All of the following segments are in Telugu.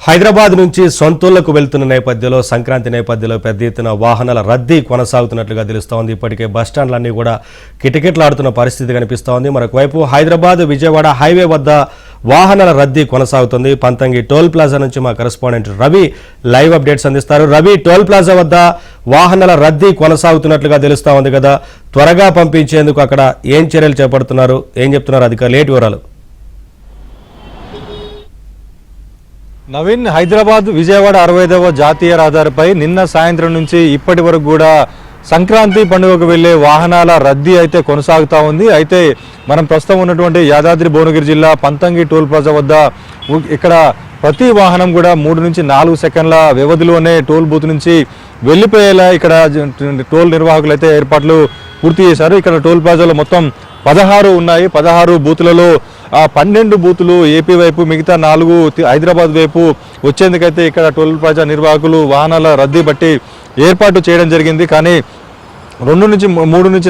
హైదరాబాద్ నుంచి సొంతూళ్లకు వెళ్తున్న నేపథ్యంలో సంక్రాంతి నేపథ్యంలో పెద్ద ఎత్తున వాహనాల రద్దీ కొనసాగుతున్నట్లుగా తెలుస్తోంది. ఇప్పటికే బస్టాండ్లన్నీ కూడా కిటకిటలాడుతున్న పరిస్థితి కనిపిస్తోంది. మరొకవైపు హైదరాబాద్ విజయవాడ హైవే వద్ద వాహనాల రద్దీ కొనసాగుతుంది. పంతంగి టోల్ ప్లాజా నుంచి మా కరెస్పాండెంట్ రవి లైవ్ అప్డేట్స్ అందిస్తారు. రవి, టోల్ ప్లాజా వద్ద వాహనాల రద్దీ కొనసాగుతున్నట్లుగా తెలుస్తా ఉంది కదా, త్వరగా పంపించేందుకు అక్కడ ఏం చర్యలు చేపడుతున్నారు, ఏం చెప్తున్నారు అధికారులు, లేట్ వివరాలు? నవీన్, హైదరాబాద్ విజయవాడ 65వ జాతీయ రహదారిపై నిన్న సాయంత్రం నుంచి ఇప్పటి వరకు కూడా సంక్రాంతి పండుగకు వెళ్లే వాహనాల రద్దీ అయితే కొనసాగుతూ ఉంది. అయితే మనం ప్రస్తుతం ఉన్నటువంటి యాదాద్రి భువనగిరి జిల్లా పంతంగి టోల్ ప్లాజా వద్ద ఇక్కడ ప్రతి వాహనం కూడా 3 నుంచి 4 సెకండ్ల వ్యవధిలోనే టోల్ బూత్ నుంచి వెళ్ళిపోయేలా ఇక్కడ టోల్ నిర్వాహకులు అయితే ఏర్పాట్లు పూర్తి చేశారు. ఇక్కడ టోల్ ప్లాజాలో మొత్తం 16 ఉన్నాయి. 16 బూతులలో 12 బూతులు ఏపీ వైపు, మిగతా 4 హైదరాబాద్ వైపు వచ్చేందుకైతే ఇక్కడ టోల్ ప్లాజా నిర్వాహకులు వాహనాల రద్దీ బట్టి ఏర్పాటు చేయడం జరిగింది. కానీ 3 నుంచి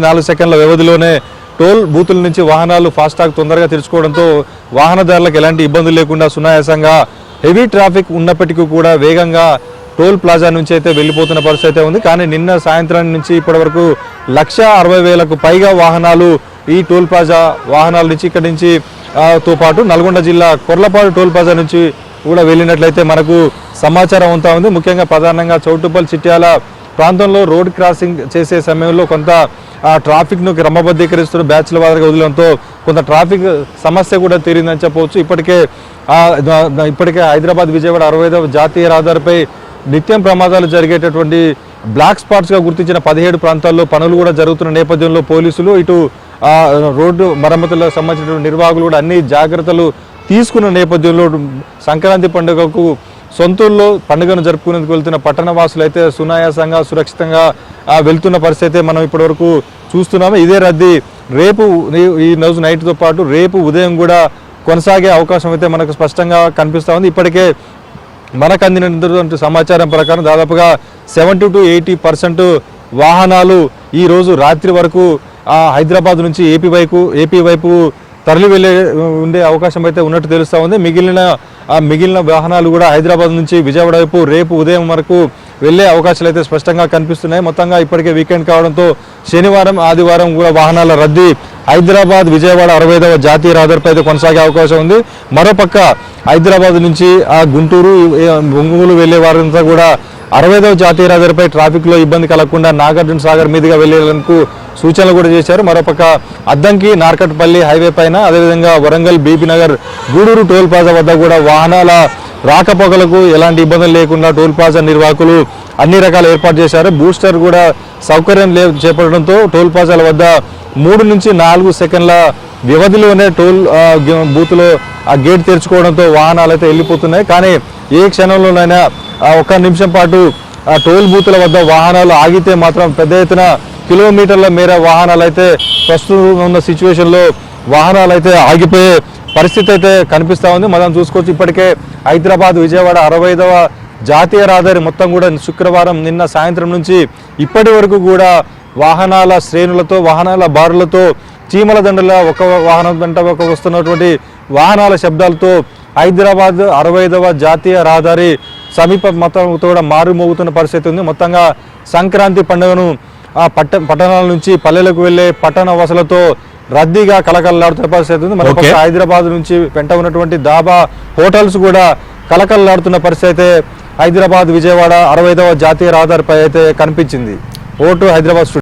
4 సెకండ్ల వ్యవధిలోనే టోల్ బూతుల నుంచి వాహనాలు ఫాస్టాగ్ తొందరగా తెరుచుకోవడంతో వాహనదారులకు ఎలాంటి ఇబ్బందులు లేకుండా సునాయాసంగా హెవీ ట్రాఫిక్ ఉన్నప్పటికీ కూడా వేగంగా టోల్ ప్లాజా నుంచి అయితే వెళ్ళిపోతున్న పరిస్థితి అయితే ఉంది. కానీ నిన్న సాయంత్రం నుంచి ఇప్పటి వరకు 1,60,000కు పైగా వాహనాలు ఈ టోల్ ప్లాజా వాహనాల నుంచి ఇక్కడి నుంచి తో పాటు నల్గొండ జిల్లా కొర్లపాడు టోల్ ప్లాజా నుంచి కూడా వెళ్ళినట్లయితే మనకు సమాచారం అంతా ఉంది. ముఖ్యంగా ప్రధానంగా చౌటుప్పల్ చిట్యాల ప్రాంతంలో రోడ్ క్రాసింగ్ చేసే సమయంలో కొంత ట్రాఫిక్ను క్రమబద్ధీకరిస్తున్న బ్యాచ్ల వారిగా వదలడంతో కొంత ట్రాఫిక్ సమస్య కూడా తీరిందని చెప్పవచ్చు. ఇప్పటికే హైదరాబాద్ విజయవాడ 65వ జాతీయ రహదారిపై నిత్యం ప్రమాదాలు జరిగేటటువంటి బ్లాక్ స్పాట్స్గా గుర్తించిన 17 ప్రాంతాల్లో పనులు కూడా జరుగుతున్న నేపథ్యంలో పోలీసులు, ఇటు రోడ్డు మరమ్మతులకు సంబంధించిన నిర్వాహకులు కూడా అన్ని జాగ్రత్తలు తీసుకున్న నేపథ్యంలో సంక్రాంతి పండుగకు సొంతూరులో పండుగను జరుపుకునేందుకు వెళ్తున్న పట్టణ వాసులు అయితే సునాయాసంగా సురక్షితంగా వెళ్తున్న పరిస్థితి మనం ఇప్పటివరకు చూస్తున్నాము. ఇదే రద్దీ రేపు ఈ రోజు నైట్తో పాటు రేపు ఉదయం కూడా కొనసాగే అవకాశం అయితే మనకు స్పష్టంగా కనిపిస్తూ ఉంది. ఇప్పటికే మనకు అందినటువంటి సమాచారం ప్రకారం దాదాపుగా 70 to 80% వాహనాలు ఈరోజు రాత్రి వరకు హైదరాబాద్ నుంచి ఏపీ వైపు తరలి ఉండే అవకాశం అయితే ఉన్నట్టు తెలుస్తూ ఉంది. మిగిలిన వాహనాలు కూడా హైదరాబాద్ నుంచి విజయవాడ వైపు రేపు ఉదయం వరకు వెళ్ళే అవకాశాలు అయితే స్పష్టంగా కనిపిస్తున్నాయి. మొత్తంగా ఇప్పటికే వీకెండ్ కావడంతో శనివారం ఆదివారం కూడా వాహనాల రద్దీ హైదరాబాద్ విజయవాడ 65వ జాతీయ రహదారిపై అయితే కొనసాగే అవకాశం ఉంది. మరోపక్క హైదరాబాద్ నుంచి గుంటూరు ఒంగోలు వెళ్లే వారంతా కూడా 65వ జాతీయ రహదారిపై ట్రాఫిక్లో ఇబ్బంది కలగకుండా నాగార్జున సాగర్ మీదుగా వెళ్లేందుకు సూచనలు కూడా చేశారు. మరోపక్క అద్దంకి నార్కట్పల్లి హైవే పైన, అదేవిధంగా Warangal BP Nagar Guduru toll plaza వద్ద కూడా వాహనాల రాకపోకలకు ఎలాంటి ఇబ్బందులు లేకుండా టోల్ ప్లాజా నిర్వాహకులు అన్ని రకాల ఏర్పాటు చేశారు. బూస్టర్ కూడా సౌకర్యం చేపట్టడంతో టోల్ ప్లాజాల వద్ద 3 నుంచి 4 సెకండ్ల వ్యవధిలోనే టోల్ బూత్లో గేట్ తెరుచుకోవడంతో వాహనాలు అయితే వెళ్ళిపోతున్నాయి. కానీ ఏ క్షణంలోనైనా 1 నిమిషం పాటు టోల్ బూతుల వద్ద వాహనాలు ఆగితే మాత్రం పెద్ద ఎత్తున కిలోమీటర్ల మేర వాహనాలు అయితే ప్రస్తుతం ఉన్న సిచ్యువేషన్లో వాహనాలు అయితే ఆగిపోయే పరిస్థితి అయితే కనిపిస్తూ ఉంది. మనం చూసుకోవచ్చు, ఇప్పటికే హైదరాబాద్ విజయవాడ 65వ జాతీయ రహదారి మొత్తం కూడా శుక్రవారం నిన్న సాయంత్రం నుంచి ఇప్పటి వరకు కూడా వాహనాల శ్రేణులతో, వాహనాల బారులతో, చీమల దండల ఒక వాహనం వెంట ఒక వస్తున్నటువంటి వాహనాల శబ్దాలతో హైదరాబాద్ 65వ జాతీయ రహదారి సమీప మొత్తంతో కూడా మారుమోగుతున్న పరిస్థితి ఉంది. మొత్తంగా సంక్రాంతి పండుగను పట్టణాల నుంచి పల్లెలకు వెళ్లే పట్టణ వసలతో రద్దీగా కలకలలాడుతున్న పరిస్థితి ఉంది. మరొక హైదరాబాద్ నుంచి వెంట ఉన్నటువంటి దాబా హోటల్స్ కూడా కలకలలాడుతున్న పరిస్థితి అయితే హైదరాబాద్ విజయవాడ 65వ జాతీయ రహదారిపై అయితే కనిపించింది. ఓటు హైదరాబాద్.